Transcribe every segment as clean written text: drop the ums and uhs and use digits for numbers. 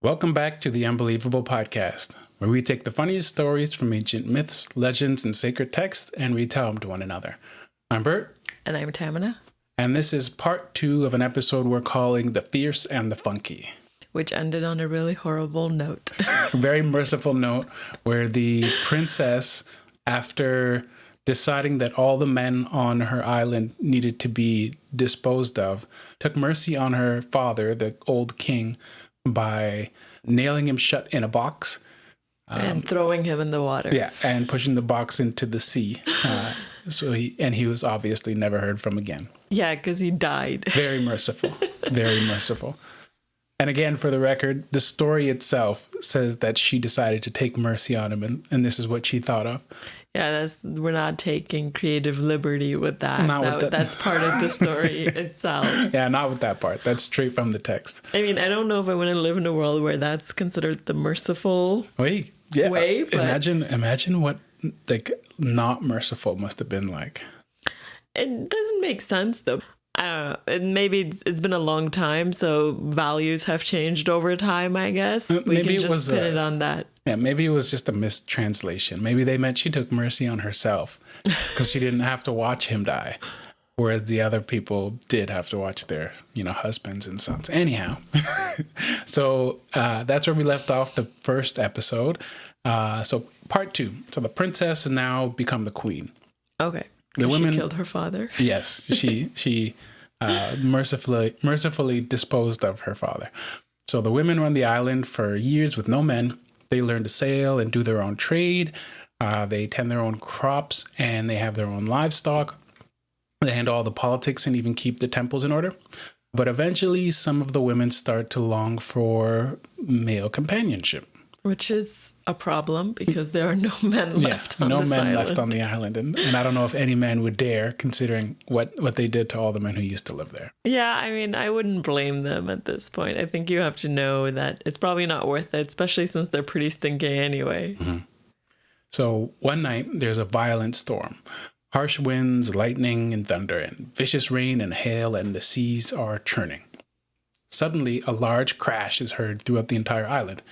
Welcome back to the Unbelievable Podcast, where we take the funniest stories from ancient myths, legends, and sacred texts and retell them to one another. I'm Bert. And I'm Tamina. And this is part 2 of an episode we're calling The Fierce and the Funky. Which ended on a really horrible note. A very merciful note where the princess, after deciding that all the men on her island needed to be disposed of, took mercy on her father, the old king, by nailing him shut in a box. And throwing him in the water. Yeah, and pushing the box into the sea. So he was obviously never heard from again. Yeah, because he died. Very merciful. Very merciful. And again, for the record, the story itself says that she decided to take mercy on him, and this is what she thought of. Yeah, we're not taking creative liberty with that. That's part of the story itself. Yeah, not with that part. That's straight from the text. I mean, I don't know if I want to live in a world where that's considered the merciful way. But Imagine what not merciful must have been like. It doesn't make sense though. I don't know. Maybe it's been a long time, so values have changed over time, I guess. We can just pin it on that. Yeah, maybe it was just a mistranslation. Maybe they meant she took mercy on herself because she didn't have to watch him die, whereas the other people did have to watch their, husbands and sons. Anyhow, so that's where we left off the first episode. So part 2. So the princess has now become the queen. Okay. The women she killed her father. Yes, she mercifully disposed of her father. So the women run the island for years with no men. They learn to sail and do their own trade. They tend their own crops and they have their own livestock. They handle all the politics and even keep the temples in order. But eventually, some of the women start to long for male companionship. Which is a problem because there are no men left on this island. No men left on the island. And I don't know if any man would dare, considering what they did to all the men who used to live there. Yeah, I mean, I wouldn't blame them at this point. I think you have to know that it's probably not worth it, especially since they're pretty stinky anyway. Mm-hmm. So one night, there's a violent storm. Harsh winds, lightning, and thunder, and vicious rain and hail, and the seas are churning. Suddenly, a large crash is heard throughout the entire island.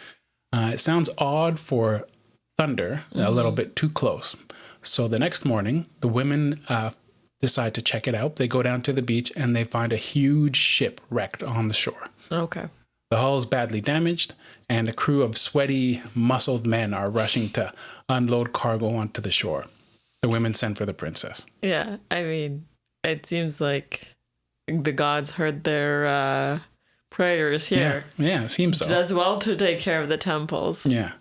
It sounds odd for thunder, a little bit too close. So the next morning, the women decide to check it out. They go down to the beach and they find a huge ship wrecked on the shore. Okay. The hull is badly damaged, and a crew of sweaty, muscled men are rushing to unload cargo onto the shore. The women send for the princess. Yeah, I mean, it seems like the gods heard their prayers here. Yeah, it seems so. It does well to take care of the temples. Yeah.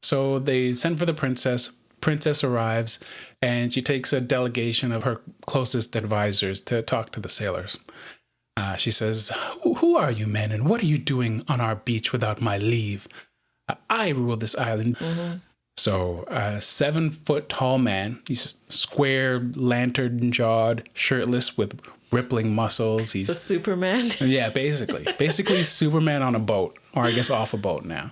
So they send for the princess. Princess arrives, and she takes a delegation of her closest advisors to talk to the sailors. She says, "Who are you men, and what are you doing on our beach without my leave? I rule this island." Mm-hmm. So a 7-foot-tall man, he's square, lantern-jawed, shirtless with rippling muscles. He's a Superman. Yeah, basically Superman on a boat, or I guess off a boat now.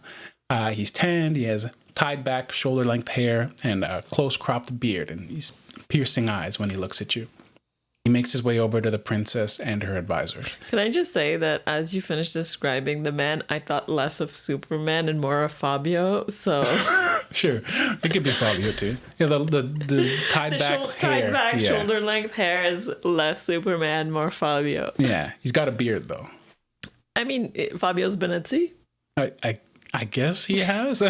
He's tanned. He has tied back, shoulder-length hair and a close-cropped beard, and he's piercing eyes when he looks at you. He makes his way over to the princess and her advisors. Can I just say that as you finish describing the man, I thought less of Superman and more of Fabio. So sure, it could be Fabio too. Yeah, the tied back, shoulder length hair is less Superman, more Fabio. Yeah, he's got a beard though. I mean, Fabio's been at sea. I guess he has.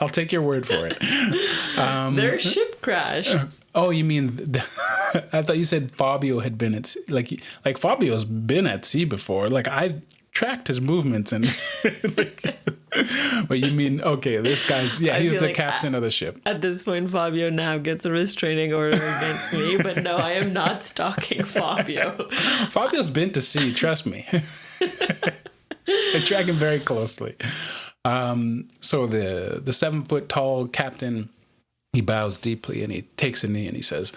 I'll take your word for it. Their ship crashed. Oh, you mean? I thought you said Fabio had been at sea. Like Fabio's been at sea before. Like I've tracked his movements and. But you mean this guy's? Yeah, he's the captain of the ship. At this point, Fabio now gets a restraining order against me. But no, I am not stalking Fabio. Fabio's been to sea. Trust me. I track him very closely. So the 7-foot-tall captain, he bows deeply and he takes a knee and he says,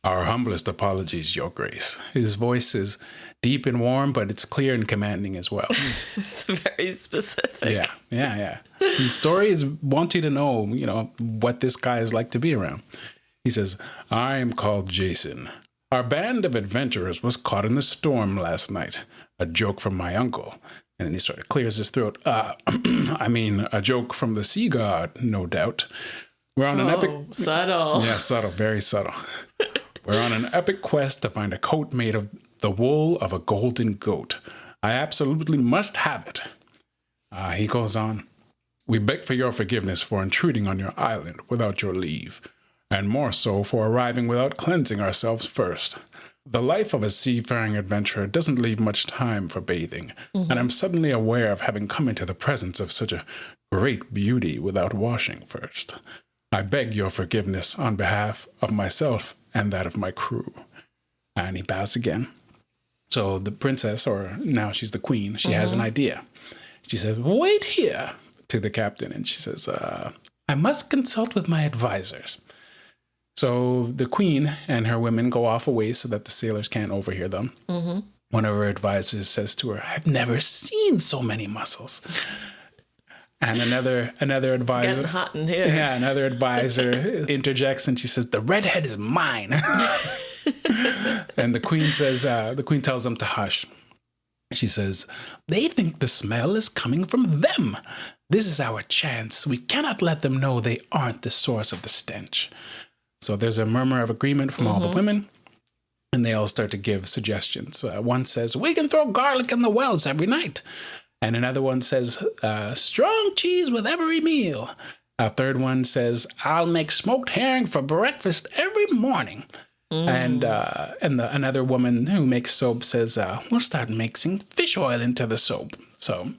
"Our humblest apologies, Your Grace." His voice is deep and warm, but it's clear and commanding as well. It's very specific. Yeah. The stories want you to know, what this guy is like to be around. He says, "I am called Jason. Our band of adventurers was caught in the storm last night. A joke from my uncle. And then he sort of clears his throat. I mean, a joke from the sea god, no doubt. We're on an epic... Subtle. Yeah, subtle, very subtle. We're on an epic quest to find a coat made of the wool of a golden goat. I absolutely must have it. He goes on. We beg for your forgiveness for intruding on your island without your leave, and more so for arriving without cleansing ourselves first. The life of a seafaring adventurer doesn't leave much time for bathing, and I'm suddenly aware of having come into the presence of such a great beauty without washing first. I beg your forgiveness on behalf of myself and that of my crew. And he bows again. So the princess, or now she's the queen, she has an idea. She says, wait here, to the captain, and she says, I must consult with my advisors. So the queen and her women go off away so that the sailors can't overhear them. One of her advisors says to her, I've never seen so many muscles. And another advisor... It's getting hot in here. Yeah, another advisor interjects and she says, the redhead is mine. And the queen tells them to hush. She says, they think the smell is coming from them. This is our chance. We cannot let them know they aren't the source of the stench. So there's a murmur of agreement from all the women, and they all start to give suggestions. One says, we can throw garlic in the wells every night. And another one says, strong cheese with every meal. A third one says, I'll make smoked herring for breakfast every morning. And another woman who makes soap says, we'll start mixing fish oil into the soap. So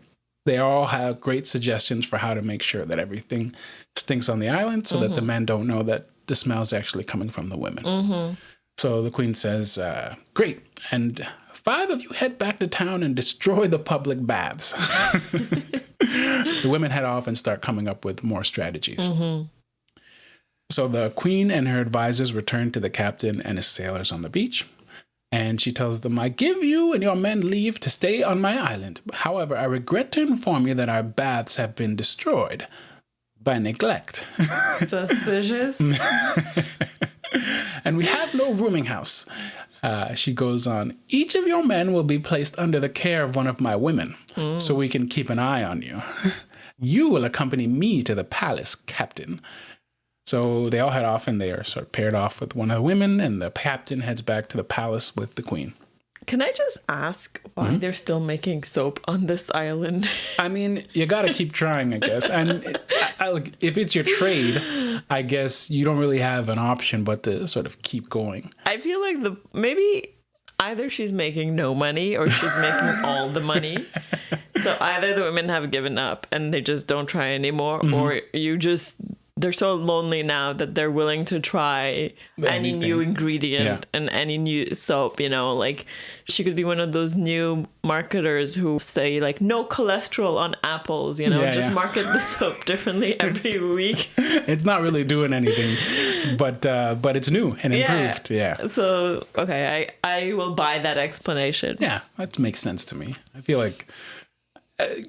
they all have great suggestions for how to make sure that everything stinks on the island so that the men don't know that the smell is actually coming from the women. So the queen says, great. And 5 of you head back to town and destroy the public baths. The women head off and start coming up with more strategies. So the queen and her advisors return to the captain and his sailors on the beach. And she tells them, I give you and your men leave to stay on my island. However, I regret to inform you that our baths have been destroyed by neglect. Suspicious. And we have no rooming house. She goes on, each of your men will be placed under the care of one of my women, so we can keep an eye on you. You will accompany me to the palace, captain. So they all head off, and they are sort of paired off with one of the women, and the captain heads back to the palace with the queen. Can I just ask why they're still making soap on this island? I mean, you got to keep trying, I guess. And if it's your trade, I guess you don't really have an option but to sort of keep going. I feel like maybe either she's making no money or she's making all the money. So either the women have given up and they just don't try anymore, or they're so lonely now that they're willing to try any new ingredient and any new soap, like she could be one of those new marketers who say like no cholesterol on apples, market the soap differently every week. It's not really doing anything, but it's new and improved. Yeah. So, okay, I will buy that explanation. Yeah, that makes sense to me. I feel like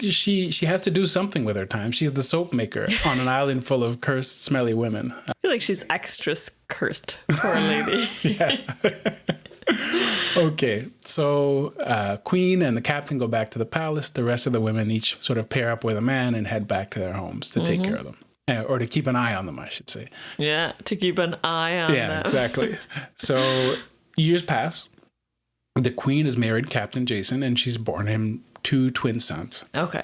she has to do something with her time. She's the soap maker on an island full of cursed, smelly women. I feel like she's extra cursed. Poor lady. Yeah. Okay, so Queen and the captain go back to the palace. The rest of the women each sort of pair up with a man and head back to their homes to take care of them. Or to keep an eye on them, I should say. Yeah, to keep an eye on them. Yeah, exactly. So years pass. The queen has married Captain Jason, and she's born him 2 twin sons. Okay.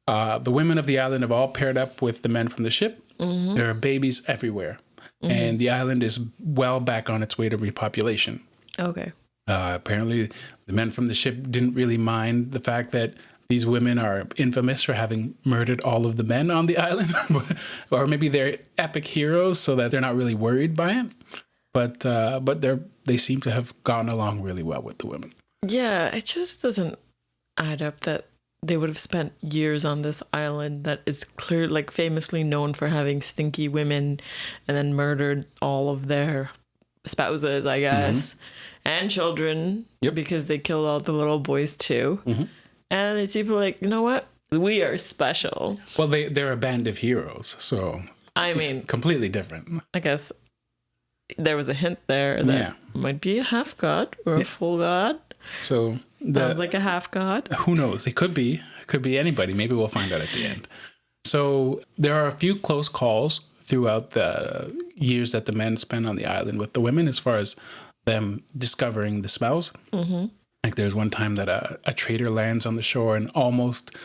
The women of the island have all paired up with the men from the ship. There are babies everywhere. And the island is well back on its way to repopulation. Okay. Apparently, the men from the ship didn't really mind the fact that these women are infamous for having murdered all of the men on the island. Or maybe they're epic heroes so that they're not really worried by it. But they seem to have gotten along really well with the women. Yeah, it just doesn't add up that they would have spent years on this island that is clear, like famously known for having stinky women, and then murdered all of their spouses, I guess, and children, because they killed all the little boys too. And these people are like, you know what? We are special. Well, they're a band of heroes, so I mean, completely different. I guess there was a hint there that might be a half god or a full god. So sounds like a half god. Who knows? It could be. Could be anybody. Maybe we'll find out at the end. So there are a few close calls throughout the years that the men spend on the island with the women as far as them discovering the smells. Mm-hmm. Like there's one time that a trader lands on the shore and almost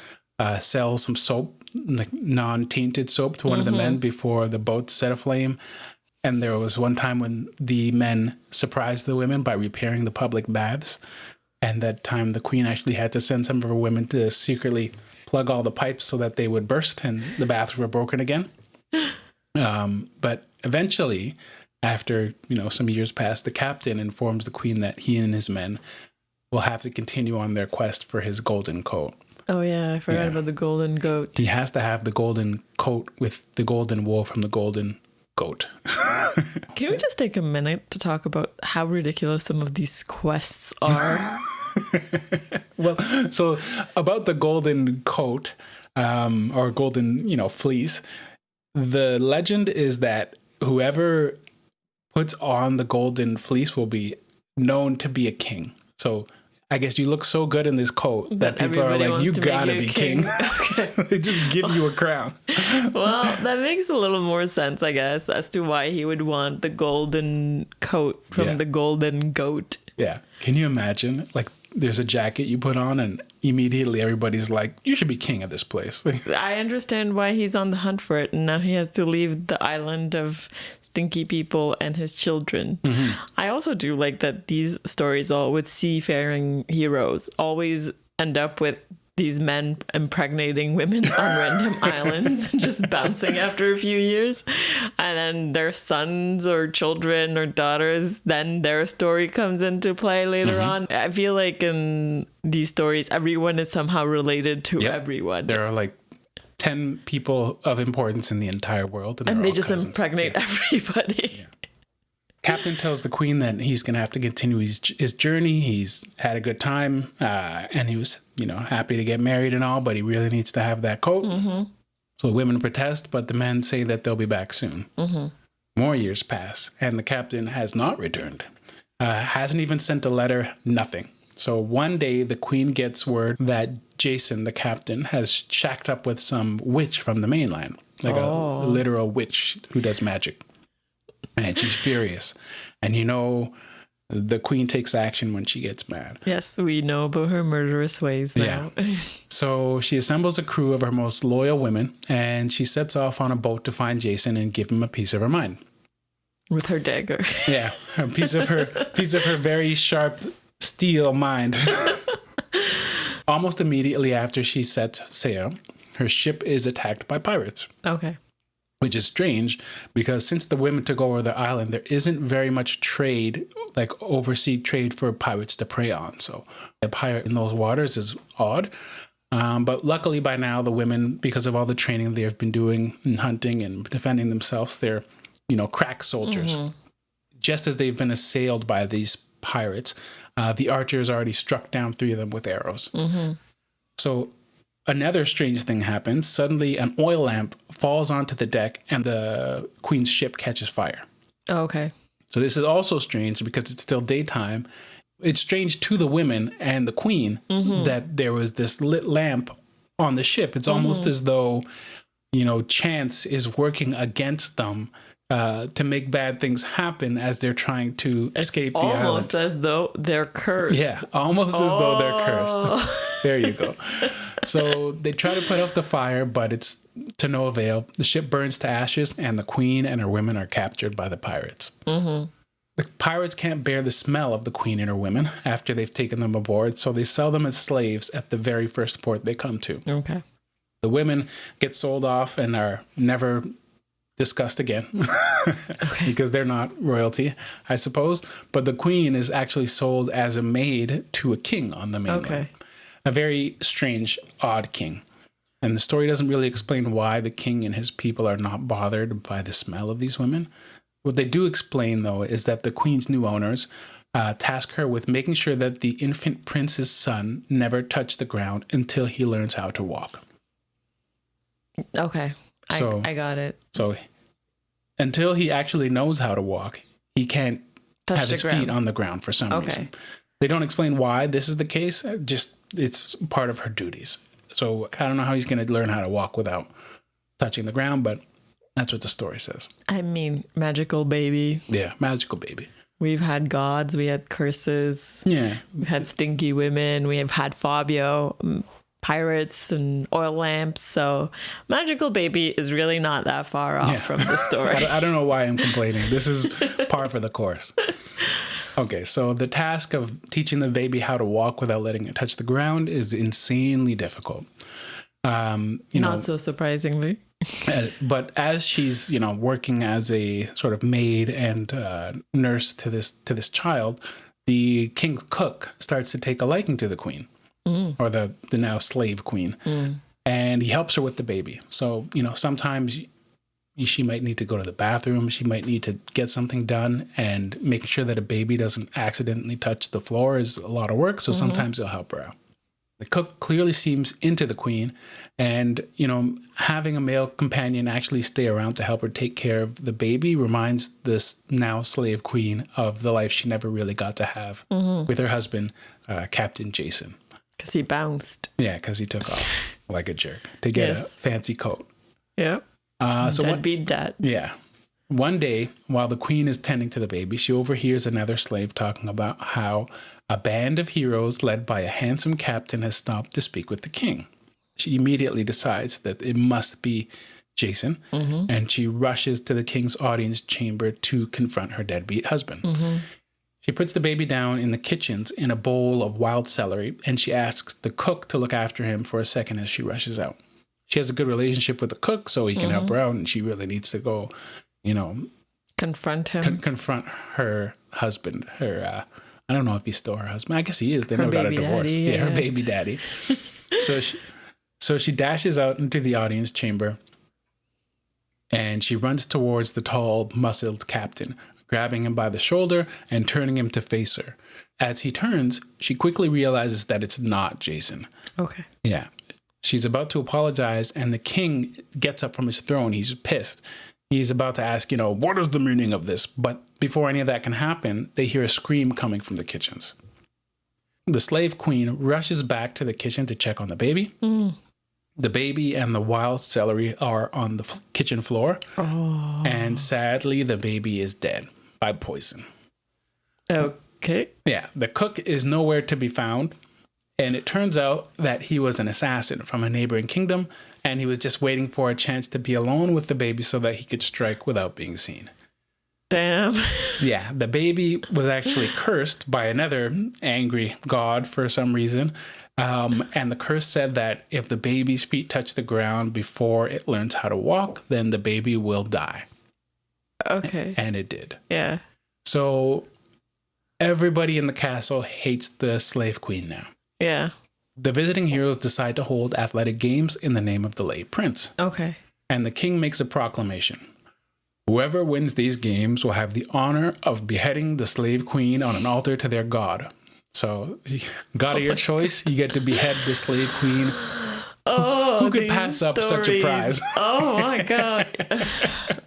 sells some soap, like non-tainted soap, to one of the men before the boat set aflame. And there was one time when the men surprised the women by repairing the public baths. And that time the queen actually had to send some of her women to secretly plug all the pipes so that they would burst and the baths were broken again. But eventually, after, some years pass, the captain informs the queen that he and his men will have to continue on their quest for his golden coat. Oh, yeah. I forgot about the golden goat. He has to have the golden coat with the golden wool from the golden goat. Can we just take a minute to talk about how ridiculous some of these quests are? Well, so about the golden coat or golden, fleece, the legend is that whoever puts on the golden fleece will be known to be a king. So I guess you look so good in this coat that people are like, you gotta be king. Okay. They just give you a crown. Well, that makes a little more sense, I guess, as to why he would want the golden coat from the golden goat. Yeah. Can you imagine? Like, there's a jacket you put on and immediately everybody's like, you should be king of this place. I understand why he's on the hunt for it, and now he has to leave the island of stinky people and his children. Mm-hmm. I also do like that these stories all with seafaring heroes always end up with these men impregnating women on random islands and just bouncing after a few years. And then their sons or children or daughters, then their story comes into play later on. I feel like in these stories, everyone is somehow related to everyone. There are like 10 people of importance in the entire world. And they just cousins. Impregnate everybody. Yeah. Captain tells the queen that he's going to have to continue his journey. He's had a good time and he was, happy to get married and all, but he really needs to have that coat. Mm-hmm. So the women protest, but the men say that they'll be back soon. Mm-hmm. More years pass and the captain has not returned. Hasn't even sent a letter, nothing. So one day the queen gets word that Jason, the captain, has shacked up with some witch from the mainland, like a literal witch who does magic. And she's furious. And the queen takes action when she gets mad. Yes, we know about her murderous ways now. Yeah. So she assembles a crew of her most loyal women and she sets off on a boat to find Jason and give him a piece of her mind. With her dagger. Yeah, a piece of her very sharp steel mind. Almost immediately after she sets sail, her ship is attacked by pirates. Okay. Which is strange because since the women took over the island, there isn't very much trade, like overseas trade for pirates to prey on. So a pirate in those waters is odd. But luckily by now, the women, because of all the training they've been doing in hunting and defending themselves, they're, crack soldiers. Mm-hmm. Just as they've been assailed by these pirates, the archers already struck down 3 of them with arrows. Mm-hmm. So another strange thing happens. Suddenly, an oil lamp falls onto the deck and the queen's ship catches fire. Oh, okay. So this is also strange because it's still daytime. It's strange to the women and the queen that there was this lit lamp on the ship. It's almost as though, chance is working against them to make bad things happen as they're trying to escape the island. Almost as though they're cursed. Yeah, almost as though they're cursed. There you go. So they try to put out the fire, but it's to no avail. The ship burns to ashes, and the queen and her women are captured by the pirates. Mm-hmm. The pirates can't bear the smell of the queen and her women after they've taken them aboard, so they sell them as slaves at the very first port they come to. Okay. The women get sold off and are never discussed again because they're not royalty, I suppose. But the queen is actually sold as a maid to a king on the mainland. Okay. A very strange, odd king. And the story doesn't really explain why the king and his people are not bothered by the smell of these women. What they do explain, though, is that the queen's new owners task her with making sure that the infant prince's son never touch the ground until he learns how to walk. Okay. I got it. So until he actually knows how to walk, he can't have his feet on the ground for some reason. They don't explain why this is the case. Just it's part of her duties. So I don't know how he's going to learn how to walk without touching the ground, but that's what the story says. I mean, magical baby. Yeah, magical baby. We've had gods, we had curses, Yeah. we've had stinky women, we have had Fabio, pirates and oil lamps. So magical baby is really not that far off from the story. I don't know why I'm complaining. This is par for the course. Okay, so the task of teaching the baby how to walk without letting it touch the ground is insanely difficult. Not so surprisingly. But as she's, working as a sort of maid and nurse to this child, the king's cook starts to take a liking to the queen, or the now slave queen, and he helps her with the baby. So, sometimes she might need to go to the bathroom, she might need to get something done, and making sure that a baby doesn't accidentally touch the floor is a lot of work. So sometimes he'll help her out. The cook clearly seems into the queen, and, having a male companion actually stay around to help her take care of the baby reminds this now slave queen of the life she never really got to have with her husband, Captain Jason. Because he bounced. Yeah, because he took off like a jerk to get a fancy coat. Yeah. So Deadbeat dad. Yeah. One day, while the queen is tending to the baby, she overhears another slave talking about how a band of heroes led by a handsome captain has stopped to speak with the king. She immediately decides that it must be Jason, and she rushes to the king's audience chamber to confront her deadbeat husband. She puts the baby down in the kitchens in a bowl of wild celery, and she asks the cook to look after him for a second as she rushes out. She has a good relationship with the cook, so he can help her out, and she really needs to go, confront him. Confront her husband. I don't know if he's still her husband. I guess he is. They never got a divorce. Daddy, Yeah, her yes. baby daddy. So she dashes out into the audience chamber, and she runs towards the tall, muscled captain, grabbing him by the shoulder and turning him to face her. As he turns, she quickly realizes that it's not Jason. Okay. Yeah. She's about to apologize, and the king gets up from his throne. He's pissed. He's about to ask, what is the meaning of this? But before any of that can happen, they hear a scream coming from the kitchens. The slave queen rushes back to the kitchen to check on the baby. The baby and the wild celery are on the kitchen floor. Oh. And sadly, the baby is dead by poison. Okay. Yeah, the cook is nowhere to be found. And it turns out that he was an assassin from a neighboring kingdom, and he was just waiting for a chance to be alone with the baby so that he could strike without being seen. Damn. Yeah, the baby was actually cursed by another angry god for some reason. And the curse said that if the baby's feet touch the ground before it learns how to walk, then the baby will die. Okay. And it did. Yeah. So everybody in the castle hates the slave queen now. Yeah. The visiting heroes decide to hold athletic games in the name of the late prince. Okay. And the king makes a proclamation. Whoever wins these games will have the honor of beheading the slave queen on an altar to their god. So, god of your choice, you get to behead the slave queen. Oh, who could pass up such a prize? Oh my god.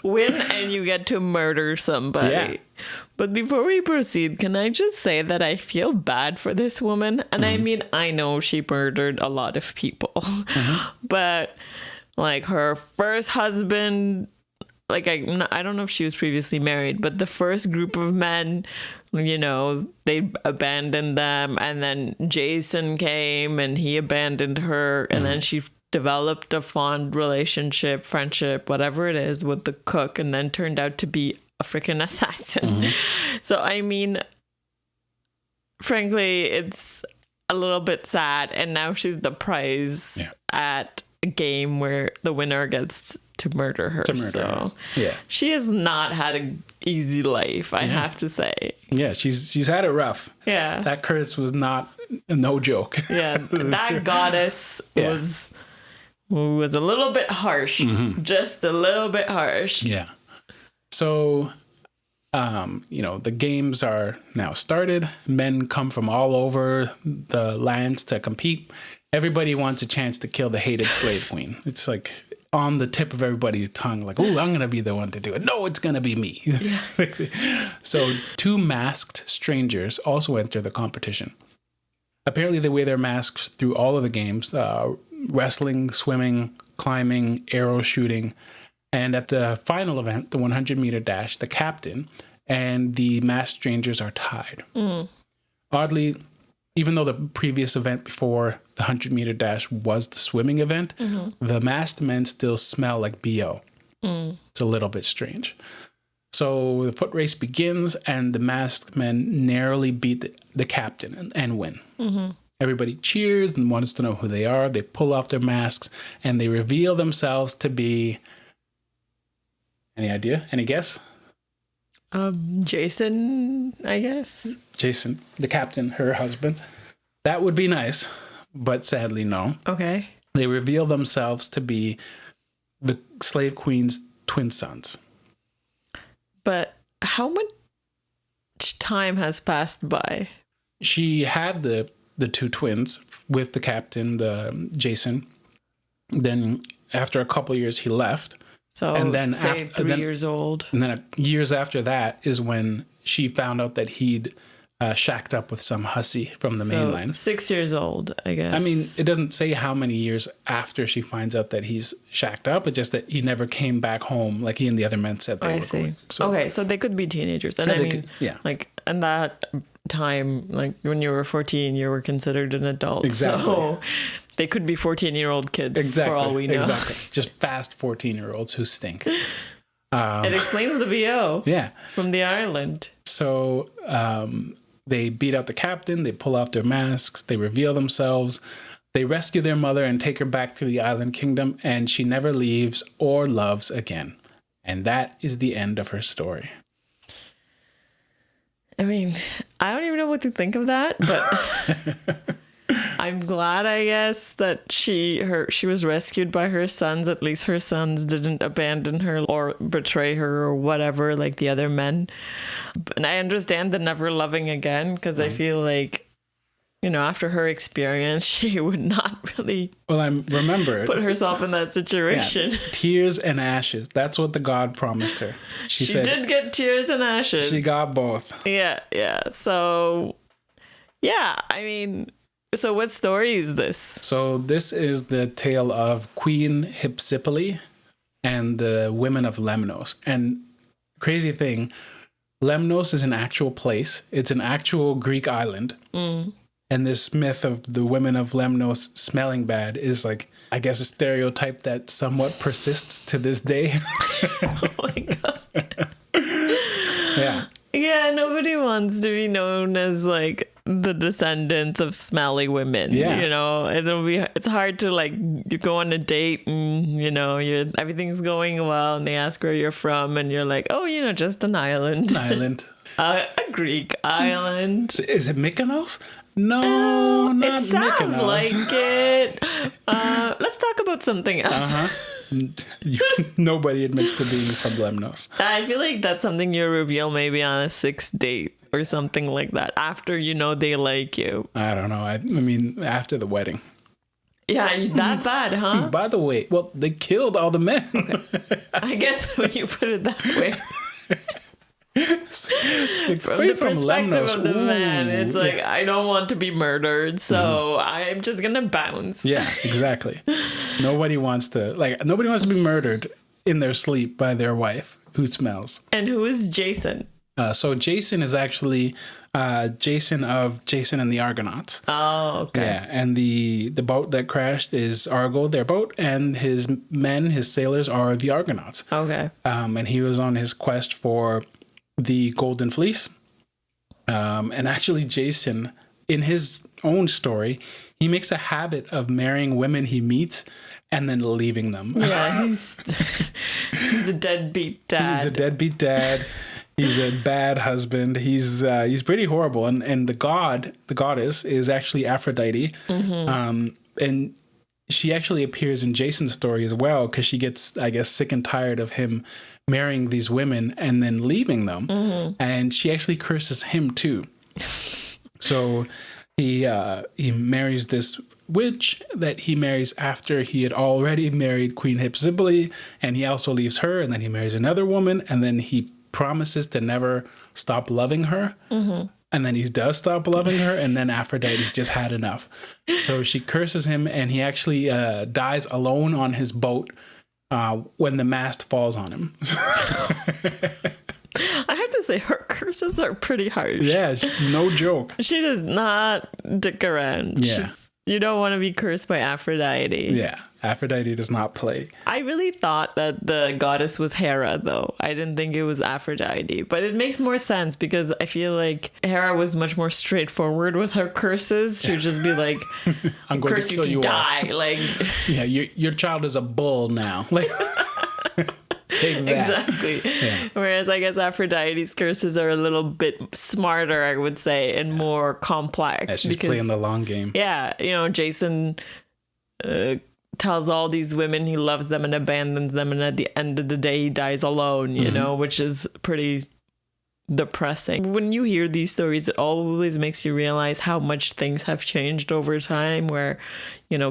Win and you get to murder somebody. Yeah. But before we proceed, can I just say that I feel bad for this woman? And I mean, I know she murdered a lot of people. But like her first husband, like I don't know if she was previously married, but the first group of men, they abandoned them, and then Jason came and he abandoned her, and then she developed a fond relationship, friendship, whatever it is, with the cook, and then turned out to be a freaking assassin. So I mean, frankly, it's a little bit sad, and now she's the prize at a game where the winner gets to murder her. Yeah, she has not had an easy life, I have to say. Yeah, she's had it rough. Yeah, that curse was no joke. Yeah, that goddess was a little bit harsh, just a little bit harsh. Yeah. So, the games are now started. Men come from all over the lands to compete. Everybody wants a chance to kill the hated slave queen. It's like on the tip of everybody's tongue, like, oh, I'm going to be the one to do it. No, it's going to be me. Yeah. So 2 masked strangers also enter the competition. Apparently they wear their masks through all of the games, wrestling, swimming, climbing, arrow shooting. And at the final event, the 100-meter dash, the captain and the masked strangers are tied. Oddly, even though the previous event before the 100-meter dash was the swimming event, the masked men still smell like BO. It's a little bit strange. So the foot race begins, and the masked men narrowly beat the captain and win. Everybody cheers and wants to know who they are. They pull off their masks, and they reveal themselves to be... Any idea? Any guess? Jason, I guess. Jason, the captain, her husband. That would be nice, but sadly, no. Okay. They reveal themselves to be the slave queen's twin sons. But how much time has passed by? She had the two twins with the captain, the Jason. Then after a couple years, he left. So, and then say after 3 years old. And then years after that is when she found out that he'd shacked up with some hussy from the mainland. 6 years old, I guess. I mean, it doesn't say how many years after she finds out that he's shacked up. It's just that he never came back home like he and the other men said they were going. So, okay, so they could be teenagers. And like, in that time, like when you were 14, you were considered an adult. Exactly. So they could be 14-year-old kids for all we know. Exactly. Just fast 14-year-olds who stink. It explains the BO from the island. So they beat out the captain. They pull off their masks. They reveal themselves. They rescue their mother and take her back to the island kingdom. And she never leaves or loves again. And that is the end of her story. I mean, I don't even know what to think of that, but... I'm glad, I guess, that she was rescued by her sons. At least her sons didn't abandon her or betray her or whatever, like the other men. And I understand the never loving again, because I feel like, you know, after her experience, she would not really put herself in that situation. Yeah, tears and ashes. That's what the god promised her. She said, did get tears and ashes. She got both. Yeah. So, yeah, I mean... So what story is this? So this is the tale of Queen Hypsipyle and the women of Lemnos. And crazy thing, Lemnos is an actual place. It's an actual Greek island. And this myth of the women of Lemnos smelling bad is like, I guess, a stereotype that somewhat persists to this day. Oh my God. Yeah. Yeah, nobody wants to be known as like the descendants of smelly women. Yeah. You know, it's hard to like, you go on a date and, you know, everything's going well and they ask where you're from and you're like, oh, you know, just an island. An island. A Greek island. Is it Mykonos? No, not it sounds Mykonos. like it. Let's talk about something else. Nobody admits to being from Lemnos. I feel like that's something you reveal maybe on a 6th date or something like that, after you know they like you. I don't know. I mean, after the wedding. Yeah, that bad, huh? By the way, well, they killed all the men. Okay. I guess when you put it that way. From the perspective of the man, it's like, I don't want to be murdered, so I'm just gonna bounce. Yeah, exactly. Nobody wants to be murdered in their sleep by their wife who smells. And who is Jason? So Jason is actually Jason of Jason and the Argonauts. Oh, okay. Yeah, and the boat that crashed is Argo, their boat, and his men, his sailors, are the Argonauts. Okay. And he was on his quest for the Golden Fleece. And actually, Jason, in his own story, he makes a habit of marrying women he meets and then leaving them. Yeah, he's a deadbeat dad. He's a deadbeat dad. He's a bad husband. He's pretty horrible. And the goddess is actually Aphrodite. And she actually appears in Jason's story as well, because she gets, I guess, sick and tired of him marrying these women and then leaving them. And she actually curses him too. So he marries this witch that he marries after he had already married Queen Hypsipyle, and he also leaves her, and then he marries another woman, and then he promises to never stop loving her. And then he does stop loving her, and then Aphrodite's just had enough. So she curses him, and he actually dies alone on his boat when the mast falls on him. I have to say, her curses are pretty harsh. Yeah, no joke. She does not dick around. Yeah. You don't want to be cursed by Aphrodite. Yeah, Aphrodite does not play. I really thought that the goddess was Hera, though. I didn't think it was Aphrodite. But it makes more sense because I feel like Hera was much more straightforward with her curses. She would just be like, I'm going curse to you kill to you die. all. Like, Yeah, your child is a bull now. Like, take that. exactly. Yeah. Whereas I guess Aphrodite's curses are a little bit smarter, I would say, and more complex. Yeah, she's playing the long game. Yeah, Jason tells all these women he loves them and abandons them, and at the end of the day he dies alone, which is pretty depressing. When you hear these stories, it always makes you realize how much things have changed over time, where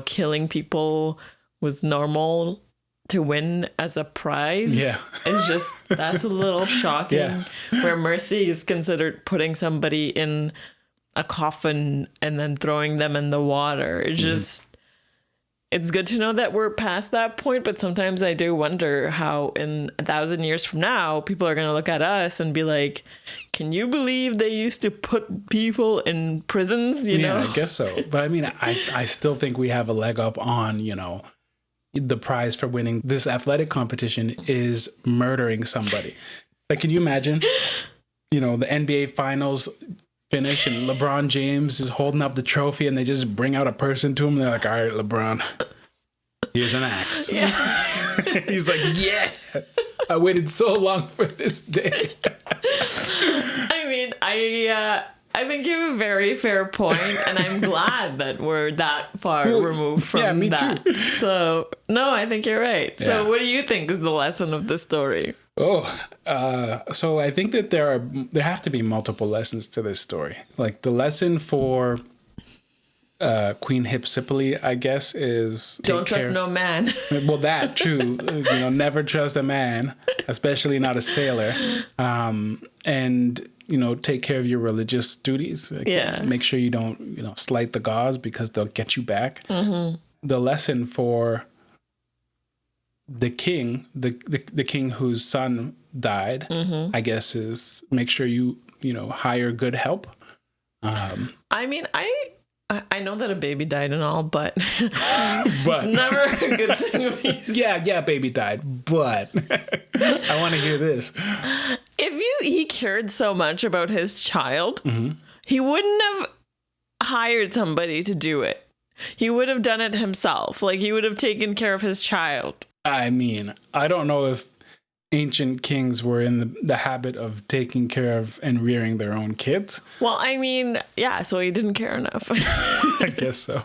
killing people was normal to win as a prize. Yeah. It's just, that's a little shocking. Yeah. Where mercy is considered putting somebody in a coffin and then throwing them in the water. It's just, it's good to know that we're past that point, but sometimes I do wonder how in 1,000 years from now, people are going to look at us and be like, can you believe they used to put people in prisons, you know? Yeah, I guess so. But I mean, I still think we have a leg up on, the prize for winning this athletic competition is murdering somebody. Like, can you imagine, the NBA finals finish and LeBron James is holding up the trophy and they just bring out a person to him. And they're like, all right, LeBron, here's an axe. Yeah. He's like, yeah, I waited so long for this day. I mean, I think you have a very fair point, and I'm glad that we're that far removed from me that. too. So, no, I think you're right. Yeah. So, what do you think is the lesson of the story? So I think that there have to be multiple lessons to this story. Like the lesson for Queen Hypsipyle, I guess, is Don't trust no man. Well, that true. Never trust a man, especially not a sailor. And take care of your religious duties. Like, Yeah. Make sure you don't slight the gods because they'll get you back. Mm-hmm. The lesson for the king, the king whose son died, I guess, is make sure you hire good help. I mean, I know that a baby died and all, but it's never a good thing when he's... Yeah, baby died, but I want to hear this. He cared so much about his child, he wouldn't have hired somebody to do it. He would have done it himself. Like, he would have taken care of his child. I mean, I don't know if ancient kings were in the habit of taking care of and rearing their own kids. Well, I mean, yeah, so he didn't care enough. I guess so.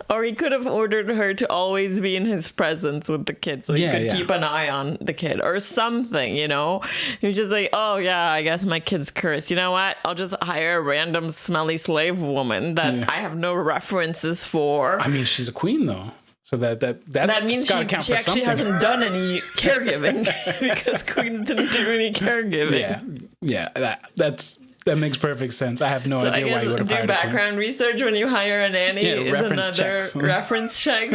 Or he could have ordered her to always be in his presence with the kid so he could keep an eye on the kid or something, He was just like, oh, yeah, I guess my kid's cursed. You know what? I'll just hire a random smelly slave woman that I have no references for. I mean, she's a queen, though. So that means she actually hasn't done any caregiving because queens didn't do any caregiving. Yeah, that makes perfect sense. I have no idea why you would have hired do background research when you hire a nanny. Is reference another checks. Reference checks.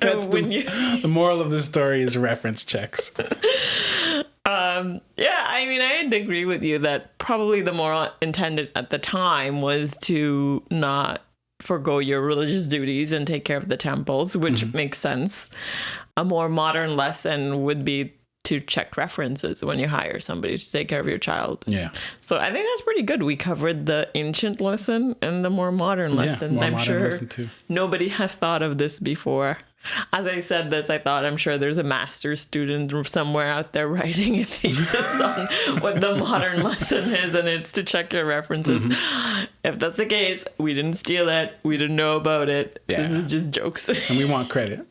The moral of the story is reference checks. Yeah, I mean, I'd agree with you that probably the moral intended at the time was to not forgo your religious duties and take care of the temples, which makes sense. A more modern lesson would be to check references when you hire somebody to take care of your child. Yeah. So I think that's pretty good. We covered the ancient lesson and the more modern lesson. More I'm modern sure lesson too. Nobody has thought of this before. As I said this, I thought I'm sure there's a master's student somewhere out there writing a thesis on what the modern lesson is, and it's to check your references. If that's the case, we didn't steal it. We didn't know about it. Yeah. This is just jokes. And we want credit.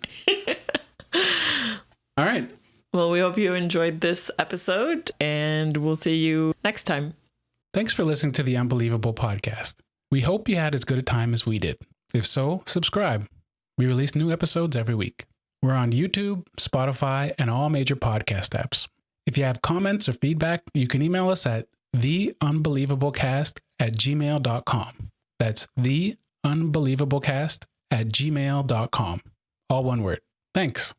All right. Well, we hope you enjoyed this episode, and we'll see you next time. Thanks for listening to the Unbelievable Podcast. We hope you had as good a time as we did. If so, subscribe. We release new episodes every week. We're on YouTube, Spotify, and all major podcast apps. If you have comments or feedback, you can email us at theunbelievablecast theunbelievablecast@gmail.com. That's theunbelievablecast@gmail.com. All one word. Thanks.